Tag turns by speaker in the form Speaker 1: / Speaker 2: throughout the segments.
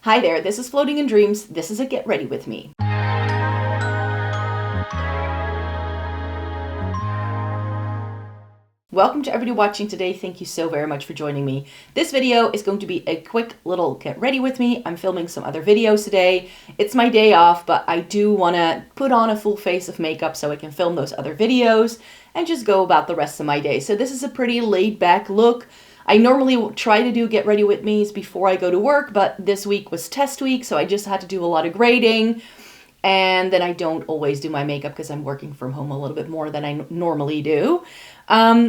Speaker 1: Hi there, this is Floating in Dreams. This is a Get Ready With Me. Welcome to everybody watching today. Thank you so very much for joining me. This video is going to be a quick little Get Ready With Me. I'm filming some other videos today. It's my day off, but I do want to put on a full face of makeup so I can film those other videos and just go about the rest of my day. So this is a pretty laid back look. I normally try to do Get Ready With Me's before I go to work, but this week was test week, so I just had to do a lot of grading. And then I don't always do my makeup because I'm working from home a little bit more than I normally do.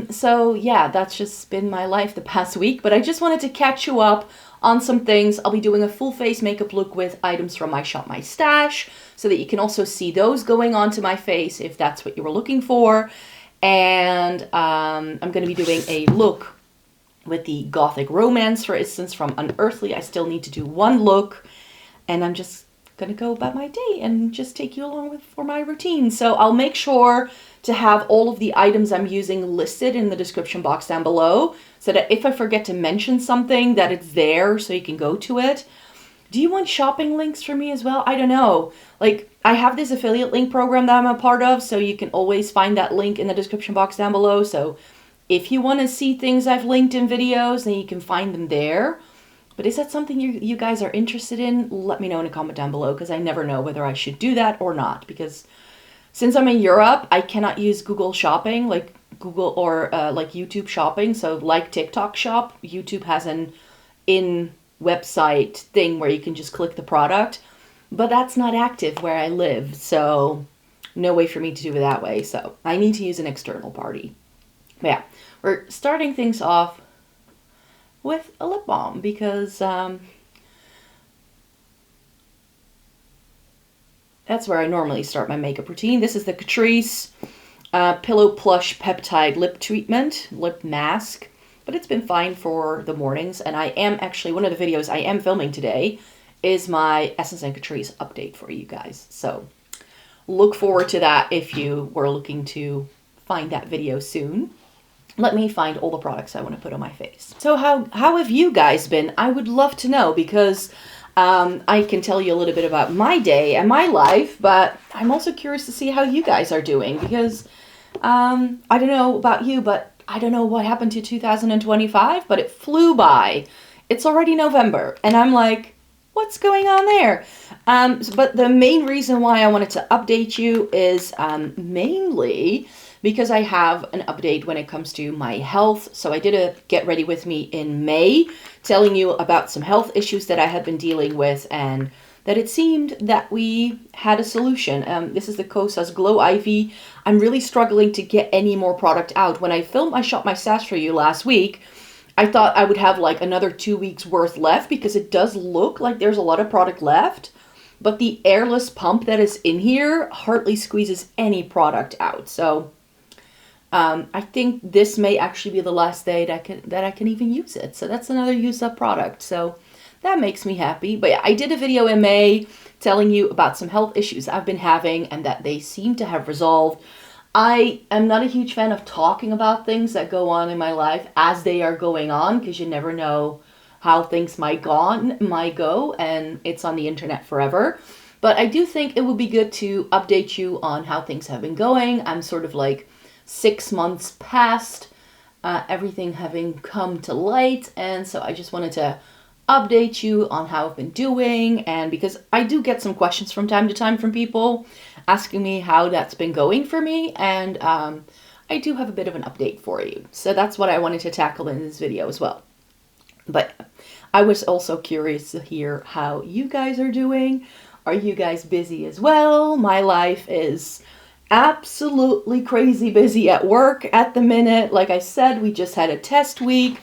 Speaker 1: So yeah, that's just been my life the past week, but I just wanted to catch you up on some things. I'll be doing a full face makeup look with items from my shop, my stash, so that you can also see those going onto my face if that's what you were looking for. And I'm going to be doing a look with the Gothic Romance, for instance, from Unearthly. I still need to do one look, and I'm just gonna go about my day and just take you along for my routine. So I'll make sure to have all of the items I'm using listed in the description box down below, so that if I forget to mention something, that it's there so you can go to it. Do you want shopping links for me as well? I don't know. Like, I have this affiliate link program that I'm a part of, so you can always find that link in the description box down below. So if you want to see things I've linked in videos, then you can find them there. But is that something you guys are interested in? Let me know in a comment down below, because I never know whether I should do that or not. Because since I'm in Europe, I cannot use Google Shopping, like Google or like YouTube Shopping. So like TikTok Shop, YouTube has an in-website thing where you can just click the product. But that's not active where I live, so no way for me to do it that way. So I need to use an external party. But yeah, we're starting things off with a lip balm because that's where I normally start my makeup routine. This is the Catrice Pillow Plush Peptide Lip Treatment, Lip Mask, but it's been fine for the mornings. And I am actually, one of the videos I am filming today is my Essence and Catrice update for you guys. So look forward to that if you were looking to find that video soon. Let me find all the products I want to put on my face. So how have you guys been? I would love to know, because I can tell you a little bit about my day and my life, but I'm also curious to see how you guys are doing, because I don't know about you, but I don't know what happened to 2025, but it flew by. It's already November, and I'm like, what's going on there? But the main reason why I wanted to update you is mainly because I have an update when it comes to my health. So I did a Get Ready With Me in May, telling you about some health issues that I had been dealing with, and that it seemed that we had a solution. This is the Kosas Glow IV. I'm really struggling to get any more product out. When I filmed my Shop My Stash for you last week, I thought I would have like another 2 weeks worth left, because it does look like there's a lot of product left. But the airless pump that is in here hardly squeezes any product out. So I think this may actually be the last day that I can even use it. So that's another used up product. So that makes me happy. But yeah, I did a video in May telling you about some health issues I've been having and that they seem to have resolved. I am not a huge fan of talking about things that go on in my life as they are going on, because you never know how things might go, and it's on the internet forever. But I do think it would be good to update you on how things have been going. I'm sort of like 6 months past everything having come to light, and so I just wanted to update you on how I've been doing. And because I do get some questions from time to time from people asking me how that's been going for me, and I do have a bit of an update for you. So that's what I wanted to tackle in this video as well. But I was also curious to hear how you guys are doing. Are you guys busy as well? My life is absolutely crazy busy at work at the minute. Like I said, we just had a test week,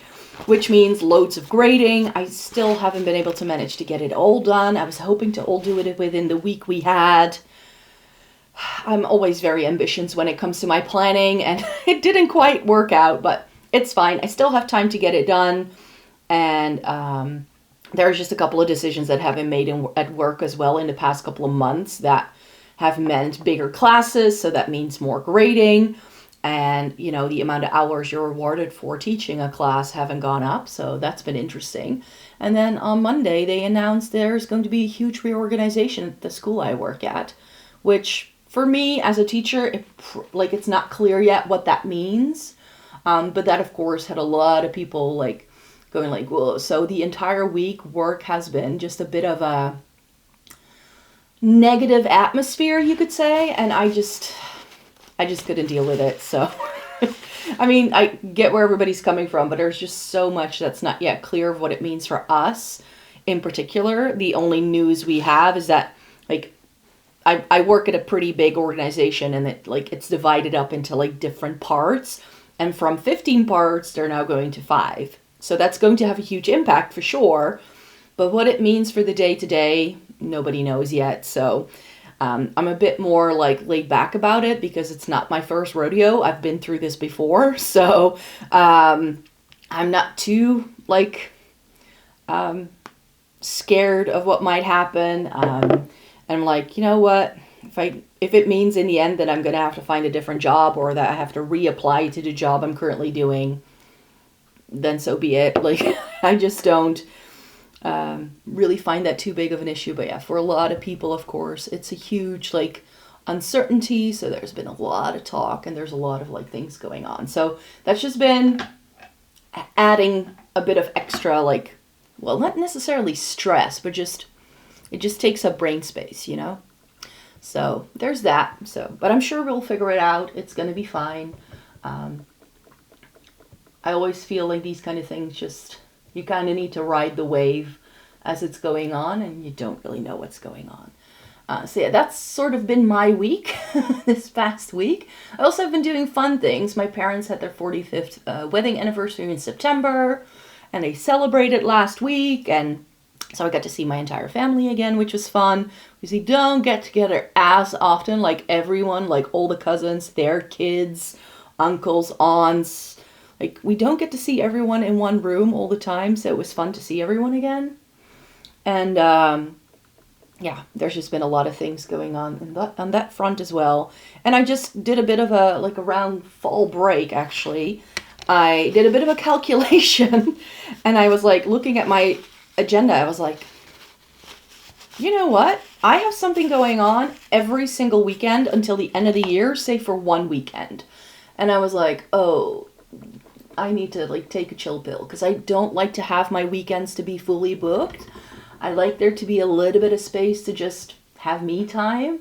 Speaker 1: which means loads of grading. I still haven't been able to manage to get it all done. I was hoping to all do it within the week we had. I'm always very ambitious when it comes to my planning, and it didn't quite work out, but it's fine. I still have time to get it done. And there's just a couple of decisions that have been made at work as well in the past couple of months that have meant bigger classes, so that means more grading. and, you know, the amount of hours you're rewarded for teaching a class haven't gone up. So that's been interesting. And then on Monday, they announced there's going to be a huge reorganization at the school I work at, which for me as a teacher, it's not clear yet what that means. But that, of course, had a lot of people like going like, whoa. So the entire week work has been just a bit of a negative atmosphere, you could say. And I just couldn't deal with it. So, I mean, I get where everybody's coming from, but there's just so much that's not yet clear of what it means for us in particular. The only news we have is that, like, I work at a pretty big organization, and it's divided up into like different parts, and from 15 parts they're now going to 5. So that's going to have a huge impact for sure, but what it means for the day-to-day, nobody knows yet. So I'm a bit more like laid back about it because it's not my first rodeo. I've been through this before, so I'm not too like scared of what might happen. And I'm like, you know what, if it means in the end that I'm going to have to find a different job, or that I have to reapply to the job I'm currently doing, then so be it. Like, I just don't really find that too big of an issue. But yeah, for a lot of people, of course, it's a huge like uncertainty. So there's been a lot of talk, and there's a lot of like things going on. So that's just been adding a bit of extra, like, well, not necessarily stress, but it just takes up brain space, you know? So there's that. So, but I'm sure we'll figure it out. It's going to be fine. I always feel like these kind of things just, you kind of need to ride the wave as it's going on, and you don't really know what's going on. So yeah, that's sort of been my week this past week. I also have been doing fun things. My parents had their 45th wedding anniversary in September, and they celebrated last week, and so I got to see my entire family again, which was fun, because we don't get together as often, like everyone, like all the cousins, their kids, uncles, aunts. Like, we don't get to see everyone in one room all the time, so it was fun to see everyone again. And yeah, there's just been a lot of things going on that front as well. And I just did a bit of around fall break, actually. I did a bit of a calculation, and I was like looking at my agenda. I was like, you know what? I have something going on every single weekend until the end of the year, save for one weekend. And I was like, oh, I need to like take a chill pill, because I don't like to have my weekends to be fully booked. I like there to be a little bit of space to just have me time.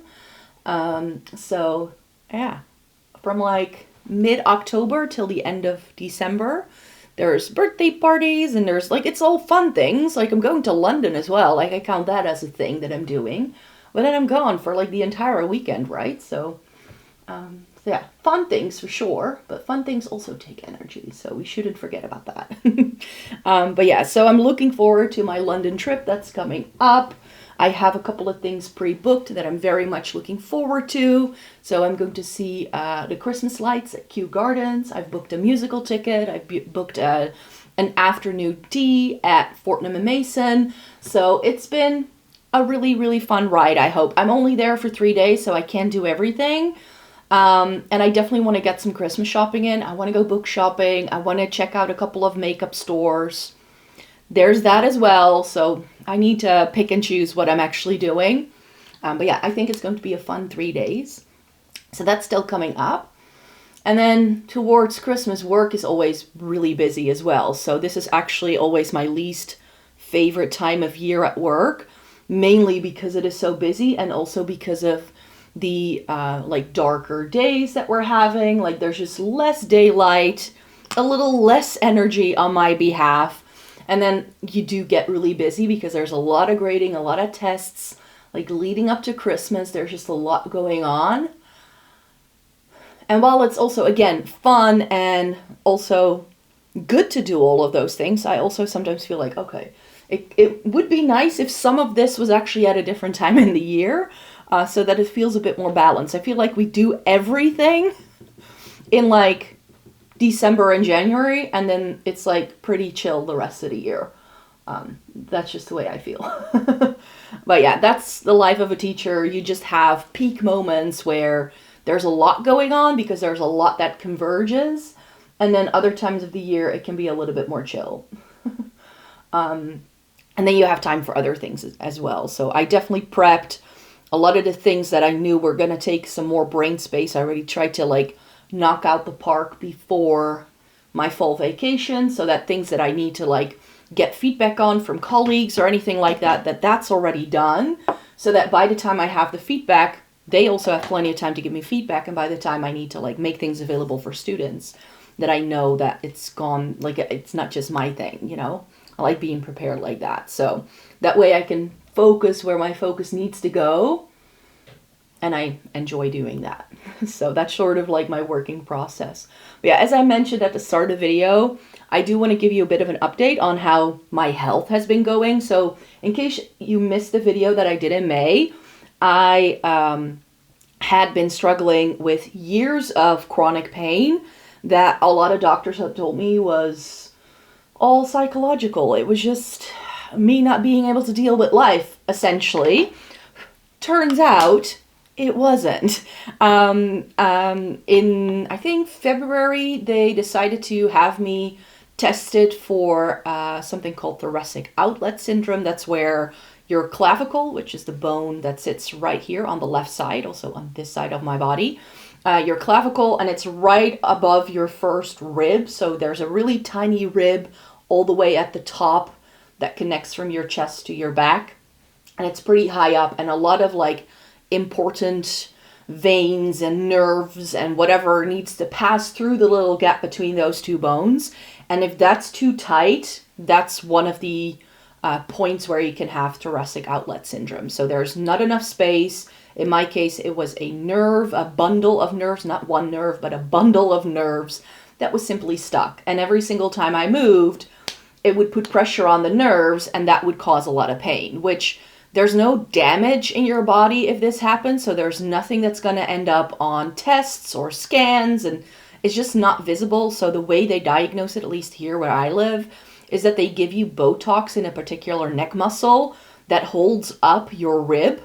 Speaker 1: So yeah, from like mid-October till the end of December, there's birthday parties, and there's like, it's all fun things. Like, I'm going to London as well. Like, I count that as a thing that I'm doing. But then I'm gone for like the entire weekend, right? So yeah, fun things for sure. But fun things also take energy, so we shouldn't forget about that. But yeah, so I'm looking forward to my London trip that's coming up. I have a couple of things pre-booked that I'm very much looking forward to. So I'm going to see the Christmas lights at Kew Gardens. I've booked a musical ticket. I've booked an afternoon tea at Fortnum & Mason. So it's been a really, really fun ride, I hope. I'm only there for 3 days, so I can't do everything. And I definitely want to get some Christmas shopping in. I want to go book shopping. I want to check out a couple of makeup stores. There's that as well, so I need to pick and choose what I'm actually doing. But yeah, I think it's going to be a fun 3 days. So that's still coming up. And then towards Christmas, work is always really busy as well. So this is actually always my least favorite time of year at work, mainly because it is so busy, and also because of the like darker days that we're having. Like, there's just less daylight, a little less energy on my behalf. And then you do get really busy because there's a lot of grading, a lot of tests, like leading up to Christmas. There's just a lot going on. And while it's also, again, fun and also good to do all of those things, I also sometimes feel like, okay, it would be nice if some of this was actually at a different time in the year, so that it feels a bit more balanced. I feel like we do everything in like December and January, and then it's like pretty chill the rest of the year. That's just the way I feel. But yeah, that's the life of a teacher. You just have peak moments where there's a lot going on because there's a lot that converges. And then other times of the year, it can be a little bit more chill. And then you have time for other things as well. So I definitely prepped a lot of the things that I knew were going to take some more brain space. I already tried to like knock out the park before my fall vacation, so that things that I need to like get feedback on from colleagues or anything like that, that's already done. So that by the time I have the feedback, they also have plenty of time to give me feedback. And by the time I need to like make things available for students, that I know that it's gone, like it's not just my thing, you know? I like being prepared like that. So that way I can focus where my focus needs to go. And I enjoy doing that. So that's sort of like my working process. But yeah, as I mentioned at the start of the video, I do want to give you a bit of an update on how my health has been going. So in case you missed the video that I did in May, I had been struggling with years of chronic pain that a lot of doctors have told me was all psychological. It was just me not being able to deal with life, essentially. Turns out it wasn't. In, I think, February, they decided to have me tested for something called thoracic outlet syndrome. That's where your clavicle, which is the bone that sits right here on the left side, also on this side of my body, your clavicle, and it's right above your first rib. So there's a really tiny rib all the way at the top that connects from your chest to your back. And it's pretty high up, and a lot of like important veins and nerves and whatever needs to pass through the little gap between those two bones. And if that's too tight, that's one of the points where you can have thoracic outlet syndrome. So there's not enough space. In my case, it was a nerve, a bundle of nerves, not one nerve, but a bundle of nerves that was simply stuck. And every single time I moved, it would put pressure on the nerves, and that would cause a lot of pain, which there's no damage in your body if this happens. So there's nothing that's going to end up on tests or scans, and it's just not visible. So the way they diagnose it, at least here where I live, is that they give you Botox in a particular neck muscle that holds up your rib.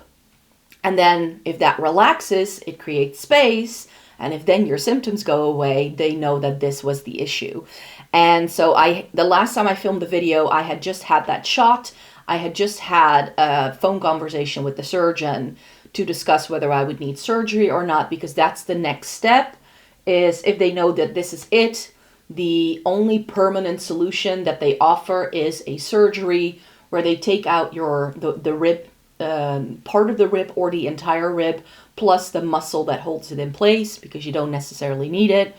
Speaker 1: And then if that relaxes, it creates space. And if then your symptoms go away, they know that this was the issue. And so the last time I filmed the video, I had just had that shot. I had just had a phone conversation with the surgeon to discuss whether I would need surgery or not, because that's the next step. Is if they know that this is it, the only permanent solution that they offer is a surgery where they take out the rib, part of the rib or the entire rib, plus the muscle that holds it in place, because you don't necessarily need it.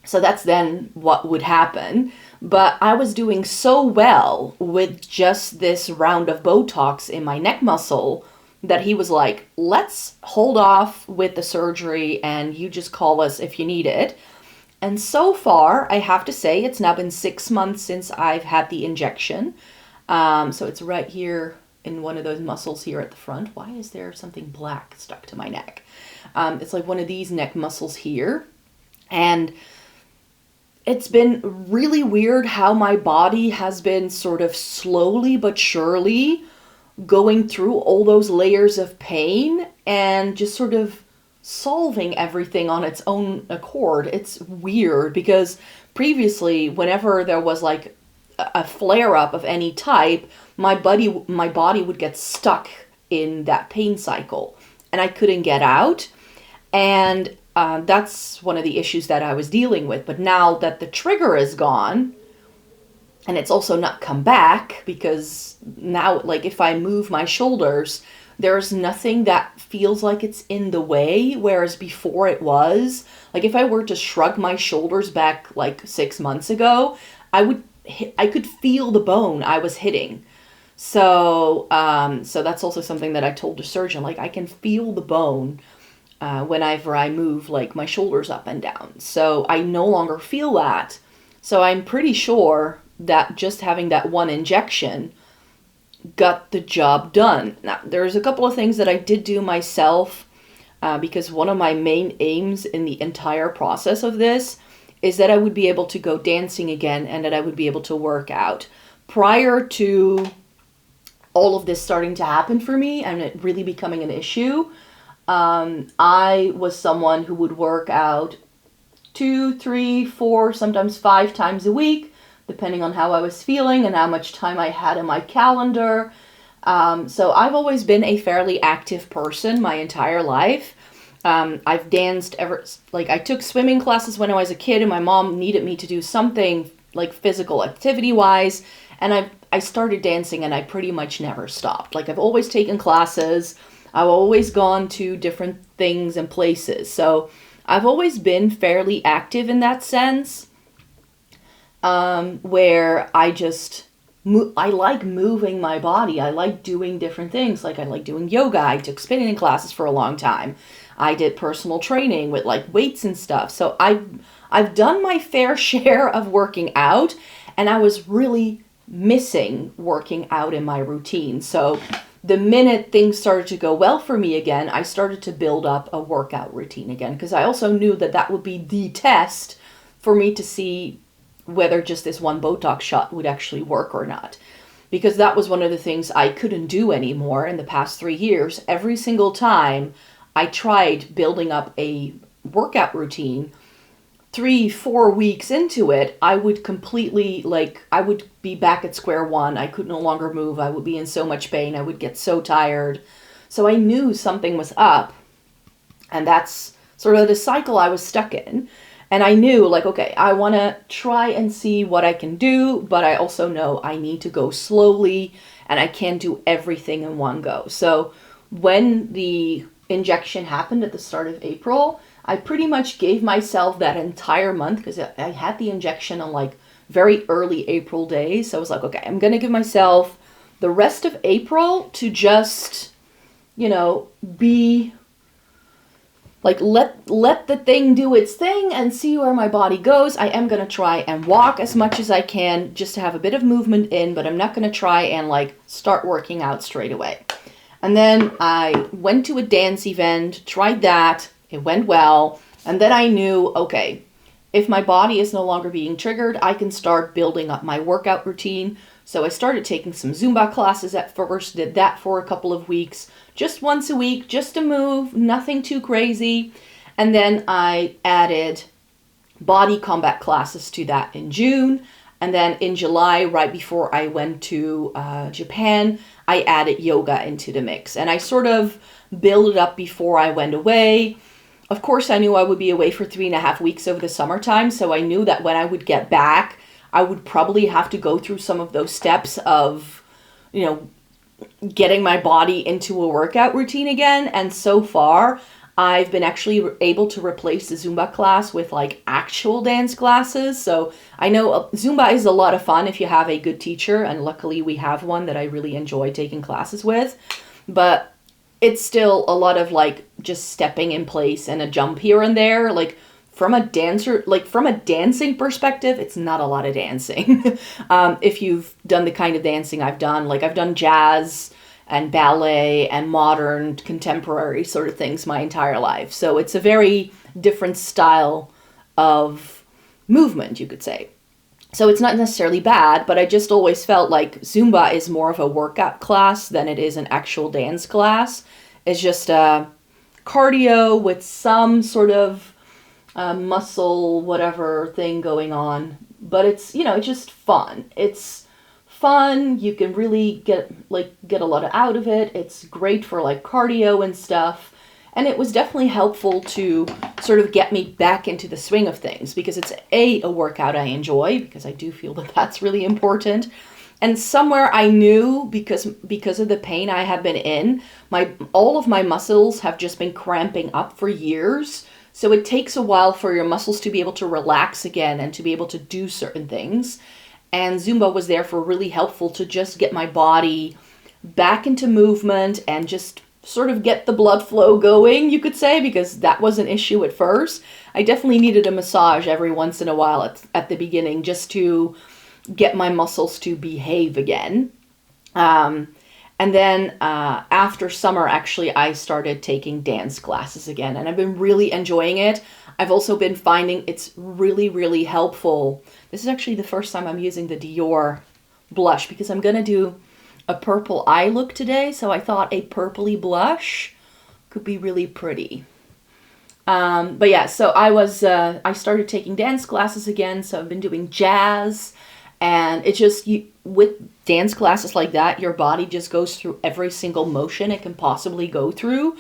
Speaker 1: So that's then what would happen. But I was doing so well with just this round of Botox in my neck muscle that he was like, let's hold off with the surgery and you just call us if you need it. And so far, I have to say, it's now been 6 months since I've had the injection. So it's right here in one of those muscles here at the front. Why is there something black stuck to my neck? It's like one of these neck muscles here. And it's been really weird how my body has been sort of slowly but surely going through all those layers of pain and just sort of solving everything on its own accord. It's weird because previously, whenever there was like a flare-up of any type, my body would get stuck in that pain cycle and I couldn't get out. And that's one of the issues that I was dealing with. But now that the trigger is gone, and it's also not come back, because now, like, if I move my shoulders, there's nothing that feels like it's in the way, whereas before it was. Like, if I were to shrug my shoulders back, like, 6 months ago, I could feel the bone I was hitting. So that's also something that I told the surgeon, like, I can feel the bone whenever I move, like, my shoulders up and down. So I no longer feel that. So I'm pretty sure that just having that one injection got the job done. Now, there's a couple of things that I did do myself because one of my main aims in the entire process of this is that I would be able to go dancing again and that I would be able to work out. Prior to all of this starting to happen for me and it really becoming an issue, I was someone who would work out 2, 3, 4, sometimes 5 times a week, depending on how I was feeling and how much time I had in my calendar. So I've always been a fairly active person my entire life. I've danced I took swimming classes when I was a kid, and my mom needed me to do something like physical activity wise. And I started dancing, and I pretty much never stopped. Like, I've always taken classes. I've always gone to different things and places. So I've always been fairly active in that sense, where I like moving my body. I like doing different things. Like, I like doing yoga. I took spinning classes for a long time. I did personal training with like weights and stuff. So I've done my fair share of working out, and I was really missing working out in my routine. So the minute things started to go well for me again, I started to build up a workout routine again, because I also knew that that would be the test for me to see whether just this one Botox shot would actually work or not. Because that was one of the things I couldn't do anymore in the past 3 years. Every single time I tried building up a workout routine, 3-4 weeks into it, I would completely, I would be back at square one. I could no longer move. I would be in so much pain. I would get so tired. So I knew something was up. And that's sort of the cycle I was stuck in. And I knew, okay, I want to try and see what I can do, but I also know I need to go slowly, and I can't do everything in one go. So when the injection happened at the start of April, I pretty much gave myself that entire month, because I had the injection on very early April days. So I was like, okay, I'm going to give myself the rest of April to just, be let the thing do its thing and see where my body goes. I am going to try and walk as much as I can just to have a bit of movement in, but I'm not going to try and start working out straight away. And then I went to a dance event, tried that. It went well. And then I knew, okay, if my body is no longer being triggered, I can start building up my workout routine. So I started taking some Zumba classes at first, did that for a couple of weeks, just once a week, just to move, nothing too crazy. And then I added body combat classes to that in June. And then in July, right before I went to Japan, I added yoga into the mix. And I sort of built it up before I went away. Of course, I knew I would be away for 3.5 weeks over the summertime. So I knew that when I would get back, I would probably have to go through some of those steps of, getting my body into a workout routine again. And so far, I've been actually able to replace the Zumba class with actual dance classes. So I know Zumba is a lot of fun if you have a good teacher. And luckily we have one that I really enjoy taking classes with. But it's still a lot of just stepping in place and a jump here and there. From a dancing perspective, it's not a lot of dancing. If you've done the kind of dancing I've done, I've done jazz and ballet and modern contemporary sort of things my entire life. So it's a very different style of movement, you could say. So it's not necessarily bad, but I just always felt like Zumba is more of a workout class than it is an actual dance class. It's just a cardio with some sort of muscle, whatever thing going on. But it's, it's just fun. It's fun. You can really get a lot out of it. It's great for cardio and stuff. And it was definitely helpful to sort of get me back into the swing of things, because it's a workout I enjoy, because I do feel that that's really important. And somewhere I knew, because of the pain I have been in, all of my muscles have just been cramping up for years. So it takes a while for your muscles to be able to relax again and to be able to do certain things. And Zumba was therefore really helpful to just get my body back into movement and just sort of get the blood flow going, you could say, because that was an issue at first. I definitely needed a massage every once in a while at the beginning just to get my muscles to behave again. And then after summer, actually, I started taking dance classes again, and I've been really enjoying it. I've also been finding it's really, really helpful. This is actually the first time I'm using the Dior blush, because I'm going to do a purple eye look today. So I thought a purpley blush could be really pretty. But yeah, so I started taking dance classes again, so I've been doing jazz, and it just, with dance classes like that, your body just goes through every single motion it can possibly go through.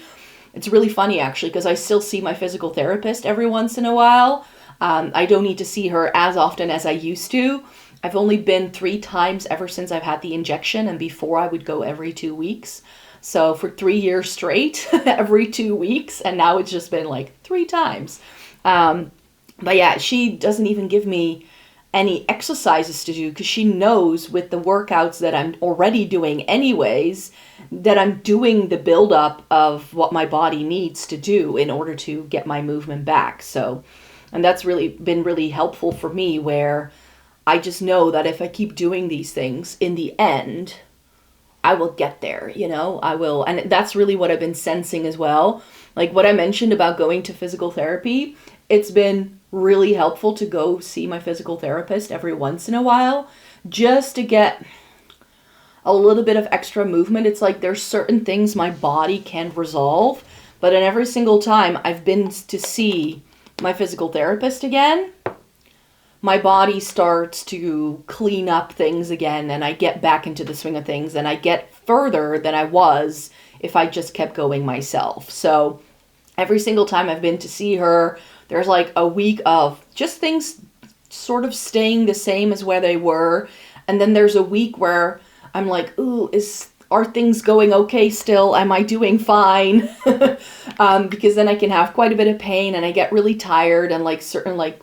Speaker 1: It's really funny, actually, because I still see my physical therapist every once in a while. I don't need to see her as often as I used to. I've only been 3 times ever since I've had the injection, and before I would go every 2 weeks. So for 3 years straight, every 2 weeks, and now it's just been like 3 times. But yeah, she doesn't even give me any exercises to do because she knows with the workouts that I'm already doing anyways, that I'm doing the buildup of what my body needs to do in order to get my movement back. So, and that's really been really helpful for me, where I just know that if I keep doing these things, in the end, I will get there, you know, I will. And that's really what I've been sensing as well. Like what I mentioned about going to physical therapy, it's been really helpful to go see my physical therapist every once in a while, just to get a little bit of extra movement. It's like there's certain things my body can resolve, but in every single time I've been to see my physical therapist again, my body starts to clean up things again, and I get back into the swing of things, and I get further than I was if I just kept going myself. So every single time I've been to see her, there's like a week of just things sort of staying the same as where they were. And then there's a week where I'm like, ooh, are things going okay still? Am I doing fine? Because then I can have quite a bit of pain, and I get really tired, and like certain, like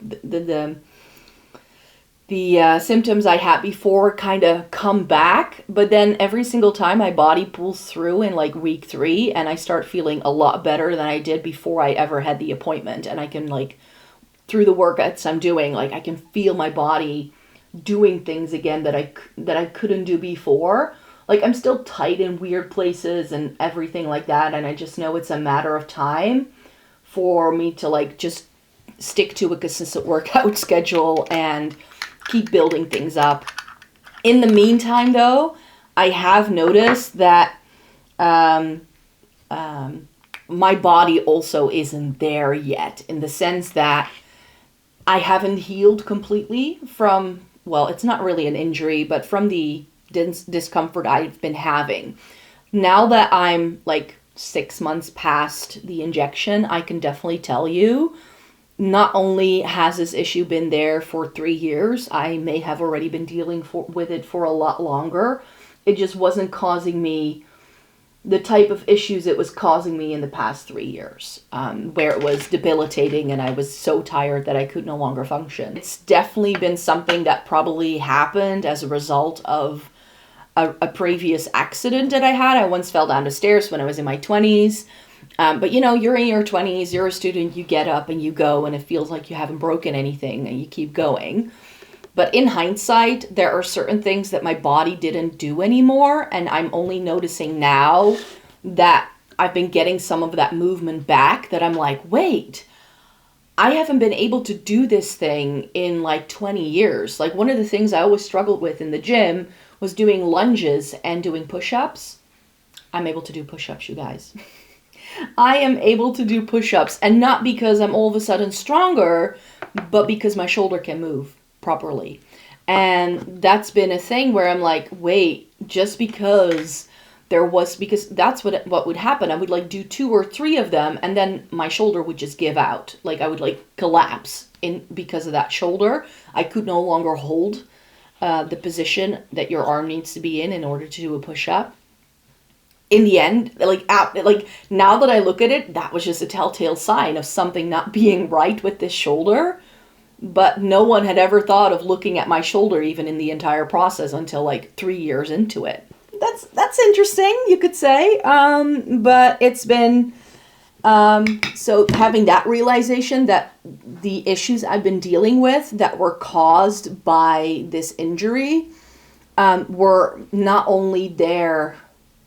Speaker 1: the symptoms I had before kind of come back. But then every single time my body pulls through in like week 3, and I start feeling a lot better than I did before I ever had the appointment. And I can, like, through the workouts I'm doing, like I can feel my body doing things again that I couldn't do before. Like I'm still tight in weird places and everything like that, and I just know it's a matter of time for me to like just stick to a consistent workout schedule and keep building things up. In the meantime, though, I have noticed that my body also isn't there yet, in the sense that I haven't healed completely from, well, it's not really an injury, but from the discomfort I've been having. Now that I'm like 6 months past the injection, I can definitely tell you, not only has this issue been there for 3 years, I may have already been dealing with it for a lot longer. It just wasn't causing me the type of issues it was causing me in the past 3 years, where it was debilitating and I was so tired that I could no longer function. It's definitely been something that probably happened as a result of a previous accident that I had. I once fell down the stairs when I was in my 20s. But you know, you're in your 20s, you're a student, you get up and you go, and it feels like you haven't broken anything and you keep going. But in hindsight, there are certain things that my body didn't do anymore, and I'm only noticing now that I've been getting some of that movement back, that I'm like, wait, I haven't been able to do this thing in like 20 years. Like one of the things I always struggled with in the gym was doing lunges and doing push-ups. I'm able to do push-ups, you guys. I am able to do push-ups, and not because I'm all of a sudden stronger, but because my shoulder can move properly. And that's been a thing where I'm like, wait, just because that's what would happen. I would like do 2 or 3 of them, and then my shoulder would just give out. Like I would like collapse because of that shoulder. I could no longer hold the position that your arm needs to be in order to do a push-up. In the end, like now that I look at it, that was just a telltale sign of something not being right with this shoulder. But no one had ever thought of looking at my shoulder even in the entire process until like 3 years into it. That's interesting, you could say. But it's been, so having that realization that the issues I've been dealing with that were caused by this injury were not only there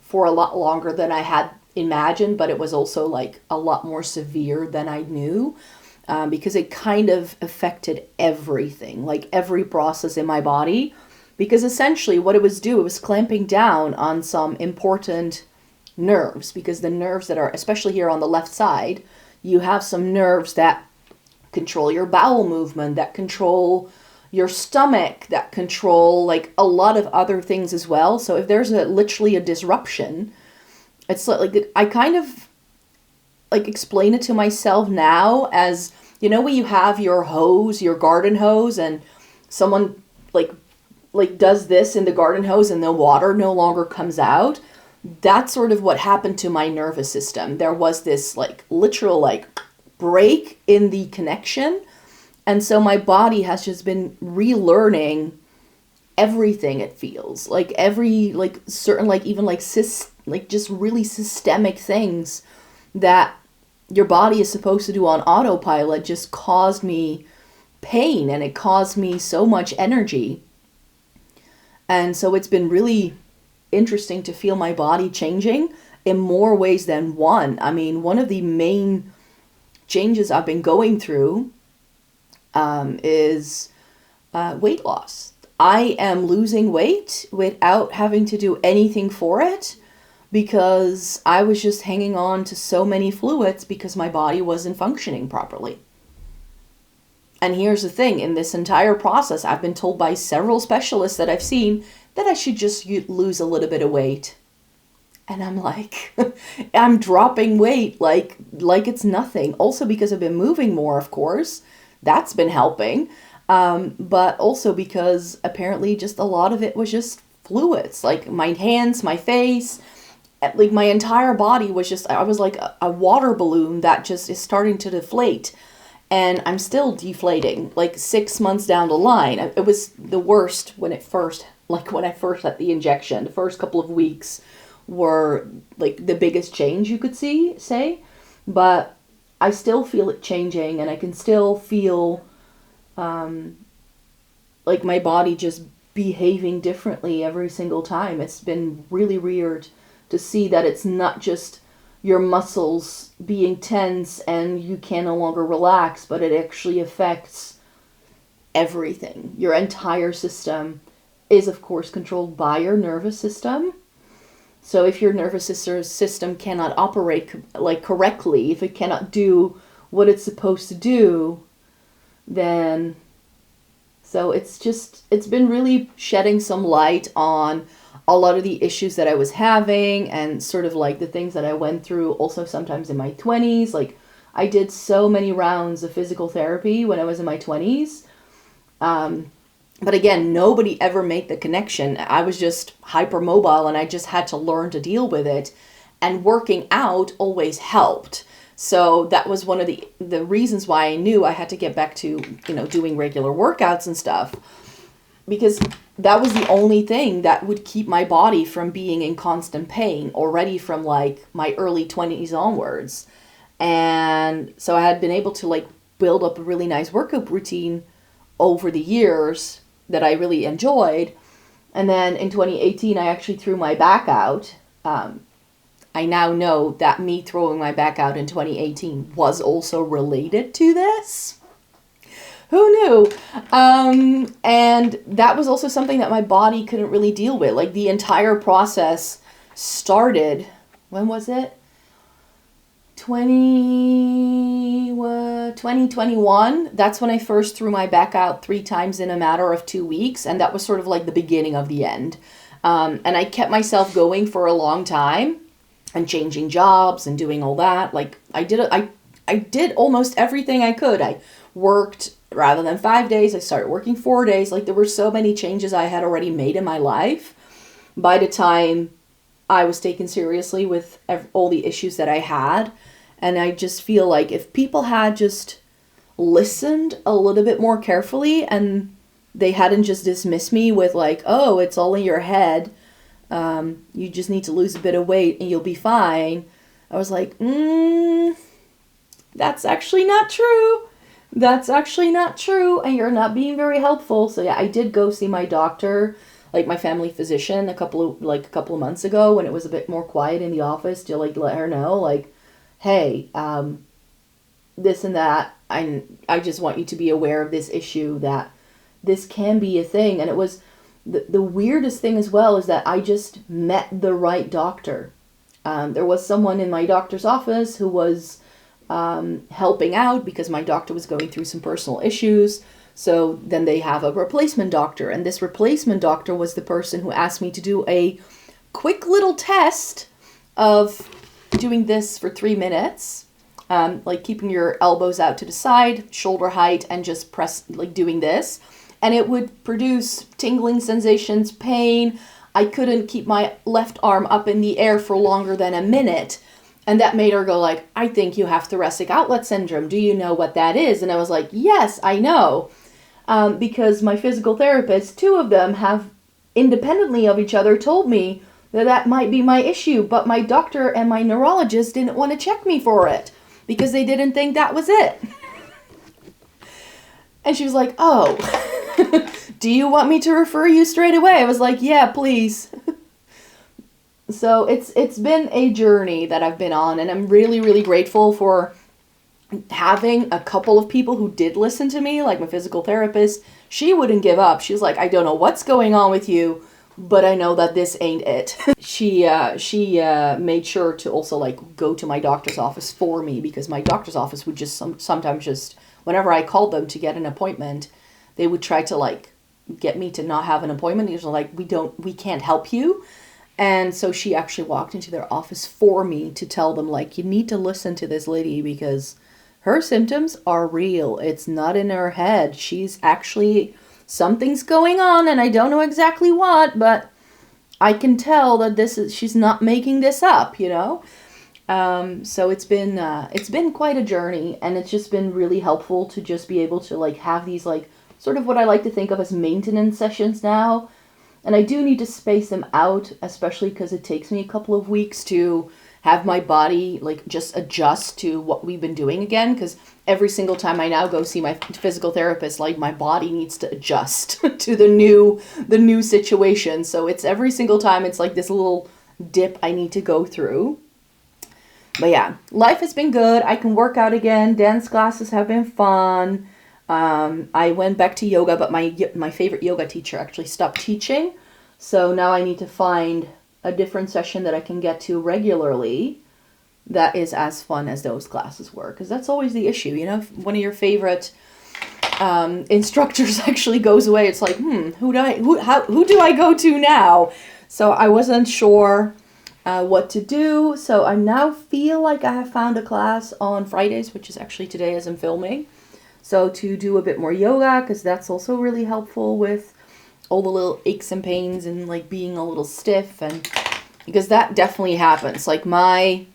Speaker 1: for a lot longer than I had imagined, but it was also like a lot more severe than I knew, because it kind of affected everything, like every process in my body, because essentially what it was clamping down on some important nerves, because the nerves that are, especially here on the left side, you have some nerves that control your bowel movement, that control your stomach, that control like a lot of other things as well. So if there's literally a disruption, it's like I kind of like explain it to myself now as, you know, when you have your hose, your garden hose, and someone like does this in the garden hose and the water no longer comes out. That's sort of what happened to my nervous system. There was this like literal like break in the connection. And so my body has just been relearning everything, it feels. Like every like certain like even like just really systemic things that your body is supposed to do on autopilot just caused me pain, and it caused me so much energy. And so it's been really interesting to feel my body changing in more ways than one. I mean, one of the main changes I've been going through is weight loss. I am losing weight without having to do anything for it, because I was just hanging on to so many fluids because my body wasn't functioning properly. And here's the thing, in this entire process, I've been told by several specialists that I've seen that I should just lose a little bit of weight. And I'm like, I'm dropping weight like it's nothing. Also because I've been moving more, of course. That's been helping. But also because apparently just a lot of it was just fluids. Like my hands, my face, like my entire body was just, I was like a water balloon that just is starting to deflate. And I'm still deflating, like 6 months down the line. It was the worst when I first had the injection. The first couple of weeks were like the biggest change you could say. But I still feel it changing, and I can still feel like my body just behaving differently every single time. It's been really weird to see that it's not just your muscles being tense and you can no longer relax, but it actually affects everything. Your entire system is, of course, controlled by your nervous system. So if your nervous system cannot operate like correctly, if it cannot do what it's supposed to do, then so it's been really shedding some light on a lot of the issues that I was having, and sort of like the things that I went through also sometimes in my 20s. Like I did so many rounds of physical therapy when I was in my 20s. But again, nobody ever made the connection. I was just hypermobile, and I just had to learn to deal with it. And working out always helped. So that was one of the reasons why I knew I had to get back to, you know, doing regular workouts and stuff. Because that was the only thing that would keep my body from being in constant pain already from like my early 20s onwards. And so I had been able to like build up a really nice workout routine over the years that I really enjoyed. And then in 2018, I actually threw my back out. I now know that me throwing my back out in 2018 was also related to this. Who knew? And that was also something that my body couldn't really deal with. Like the entire process started, when was it? 2021. That's when I first threw my back out 3 times in a matter of 2 weeks. And that was sort of like the beginning of the end. And I kept myself going for a long time and changing jobs and doing all that. Like I did almost everything I could. I worked, rather than 5 days, I started working 4 days. Like there were so many changes I had already made in my life by the time I was taken seriously with all the issues that I had. And I just feel like if people had just listened a little bit more carefully, and they hadn't just dismissed me with like, oh, it's all in your head, you just need to lose a bit of weight and you'll be fine. I was like, that's actually not true. That's actually not true, and you're not being very helpful. So yeah, I did go see my doctor, like my family physician, a couple of months ago when it was a bit more quiet in the office, to like let her know like, hey, this and that, I just want you to be aware of this issue, that this can be a thing. And it was the weirdest thing as well is that I just met the right doctor. There was someone in my doctor's office who was helping out because my doctor was going through some personal issues. So then they have a replacement doctor, and this replacement doctor was the person who asked me to do a quick little test of doing this for 3 minutes, like keeping your elbows out to the side, shoulder height, and just press, like doing this. And it would produce tingling sensations, pain. I couldn't keep my left arm up in the air for longer than a minute. And that made her go like, I think you have thoracic outlet syndrome. Do you know what that is? And I was like, yes, I know. Because my physical therapist, 2 of them have independently of each other told me that that might be my issue. But my doctor and my neurologist didn't want to check me for it because they didn't think that was it. And she was like, oh, do you want me to refer you straight away? I was like, yeah, please. So it's been a journey that I've been on, and I'm really, really grateful for having a couple of people who did listen to me, like my physical therapist. She wouldn't give up. She was like, I don't know what's going on with you, but I know that this ain't it. She made sure to also like go to my doctor's office for me, because my doctor's office would just sometimes just, whenever I called them to get an appointment, they would try to like get me to not have an appointment. They were like, we can't help you. And so she actually walked into their office for me to tell them, like, you need to listen to this lady because her symptoms are real. It's not in her head. She's actually, something's going on, and I don't know exactly what, but I can tell that she's not making this up, you know? So it's been quite a journey, and it's just been really helpful to just be able to like have these like sort of what I like to think of as maintenance sessions now. And I do need to space them out, especially because it takes me a couple of weeks to have my body like just adjust to what we've been doing again. Because every single time I now go see my physical therapist, like my body needs to adjust to the new situation. So it's every single time it's like this little dip I need to go through. But yeah, life has been good. I can work out again. Dance classes have been fun. I went back to yoga, but my favorite yoga teacher actually stopped teaching. So now I need to find a different session that I can get to regularly that is as fun as those classes were. Because that's always the issue, you know? If one of your favorite instructors actually goes away, it's like, who do I go to now? So I wasn't sure what to do. So I now feel like I have found a class on Fridays, which is actually today as I'm filming. So to do a bit more yoga, because that's also really helpful with all the little aches and pains and like being a little stiff, and because that definitely happens. Like my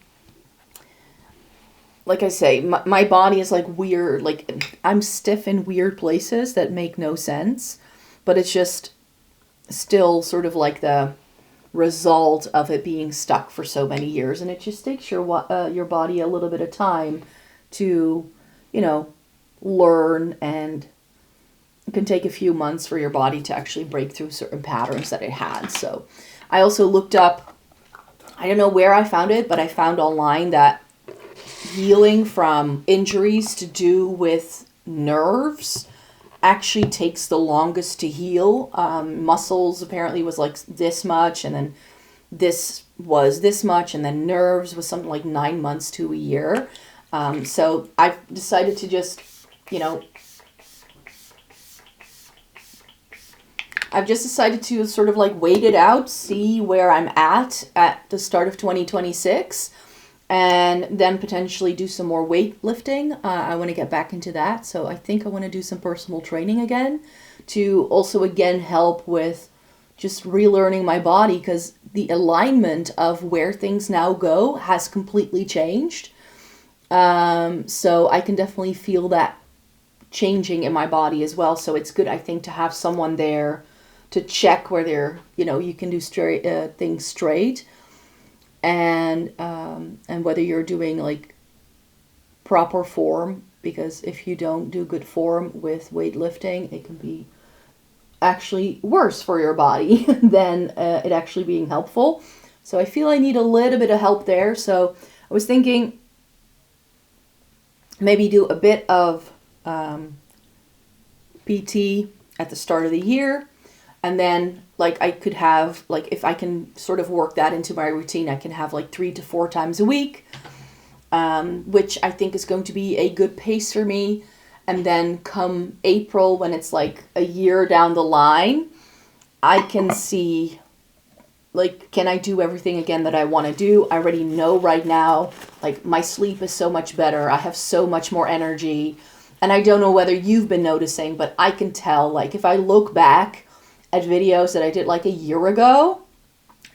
Speaker 1: body is like weird, like I'm stiff in weird places that make no sense, but it's just still sort of like the result of it being stuck for so many years, and it just takes your body a little bit of time to, you know, learn, and it can take a few months for your body to actually break through certain patterns that it had. So I also looked up, I don't know where I found it, but I found online that healing from injuries to do with nerves actually takes the longest to heal. Muscles apparently was like this much, and then this was this much, and then nerves was something like 9 months to a year. So I've decided to just, you know, I've just decided to sort of like wait it out, see where I'm at the start of 2026, and then potentially do some more weightlifting. I want to get back into that. So I think I want to do some personal training again to also again help with just relearning my body, because the alignment of where things now go has completely changed. So I can definitely feel that changing in my body as well. So it's good, I think, to have someone there to check where they're, you know, you can do things straight, and whether you're doing like proper form, because if you don't do good form with weightlifting, it can be actually worse for your body than it actually being helpful. So I feel I need a little bit of help there. So I was thinking maybe do a bit of PT at the start of the year, and then like I could have, like if I can sort of work that into my routine, I can have like 3 to 4 times a week, which I think is going to be a good pace for me. And then come April, when it's like a year down the line, I can see, like, can I do everything again that I want to do? I already know right now, like, my sleep is so much better. I have so much more energy. And I don't know whether you've been noticing, but I can tell, like, if I look back at videos that I did like a year ago,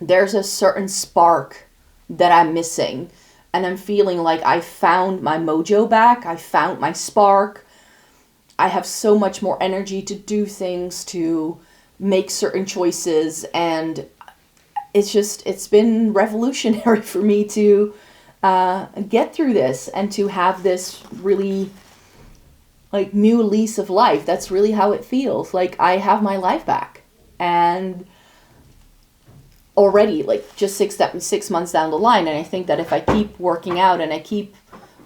Speaker 1: there's a certain spark that I'm missing. And I'm feeling like I found my mojo back. I found my spark. I have so much more energy to do things, to make certain choices, and it's been revolutionary for me to get through this and to have this really like new lease of life. That's really how it feels. Like I have my life back, and already like just 6 months down the line. And I think that if I keep working out and I keep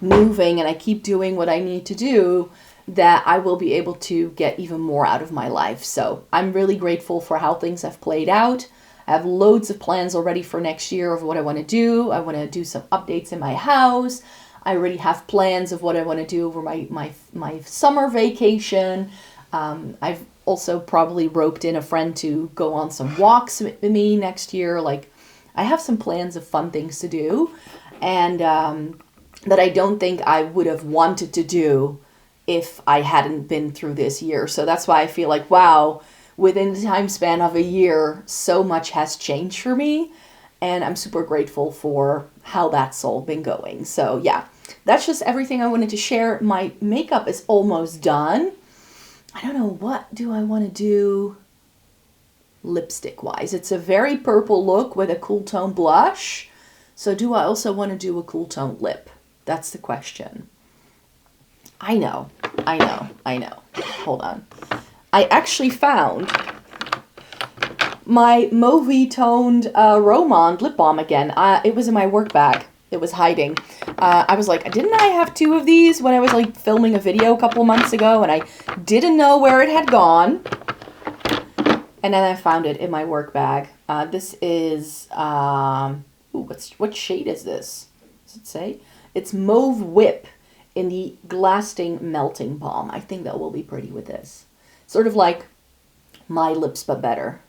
Speaker 1: moving and I keep doing what I need to do, that I will be able to get even more out of my life. So I'm really grateful for how things have played out. I have loads of plans already for next year of what I want to do. I want to do some updates in my house. I already have plans of what I want to do over my summer vacation. I've also probably roped in a friend to go on some walks with me next year. Like I have some plans of fun things to do, and that I don't think I would have wanted to do if I hadn't been through this year. So that's why I feel like, wow, within the time span of a year, so much has changed for me. And I'm super grateful for how that's all been going. So yeah, that's just everything I wanted to share. My makeup is almost done. I don't know, what do I want to do lipstick wise? It's a very purple look with a cool tone blush. So do I also want to do a cool tone lip? That's the question. I know. Hold on. I actually found my Mauve toned Romand lip balm again. It was in my work bag. It was hiding. I was like, didn't I have 2 of these when I was like filming a video a couple months ago, and I didn't know where it had gone. And then I found it in my work bag. This is, what shade is this? Does it say? It's Mauve Whip in the Glasting Melting Balm. I think that will be pretty with this. Sort of like my lips, but better.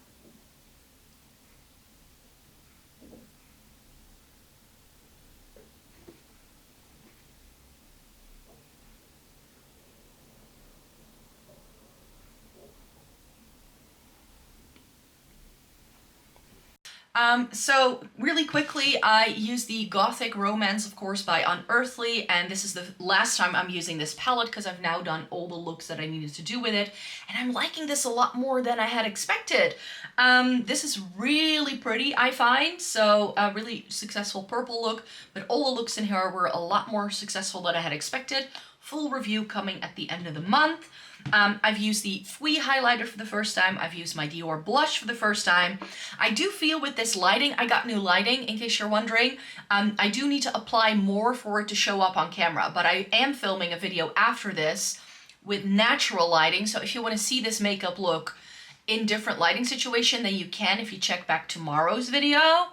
Speaker 1: So really quickly, I use the Gothic Romance, of course, by Unearthly, and this is the last time I'm using this palette because I've now done all the looks that I needed to do with it, and I'm liking this a lot more than I had expected. This is really pretty, I find, so a really successful purple look, but all the looks in here were a lot more successful than I had expected. Full review coming at the end of the month. I've used the Fwee highlighter for the first time. I've used my Dior blush for the first time. I do feel with this lighting, I got new lighting, in case you're wondering. I do need to apply more for it to show up on camera, but I am filming a video after this with natural lighting, so if you want to see this makeup look in different lighting situation, then you can if you check back tomorrow's video.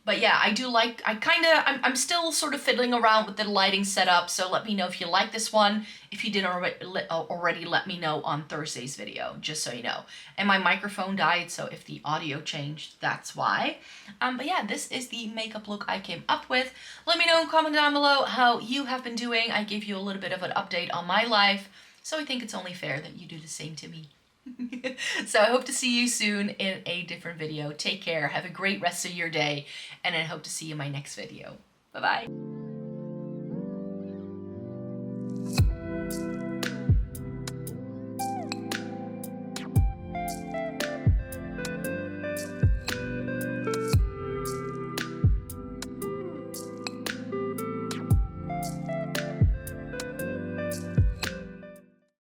Speaker 1: But yeah, I do like, I'm still sort of fiddling around with the lighting setup, so let me know if you like this one. If you didn't already, let me know on Thursday's video, just so you know. And my microphone died, so if the audio changed, that's why. But yeah, this is the makeup look I came up with. Let me know in comment down below how you have been doing. I gave you a little bit of an update on my life, so I think it's only fair that you do the same to me. So I hope to see you soon in a different video. Take care, have a great rest of your day, and I hope to see you in my next video. Bye-bye.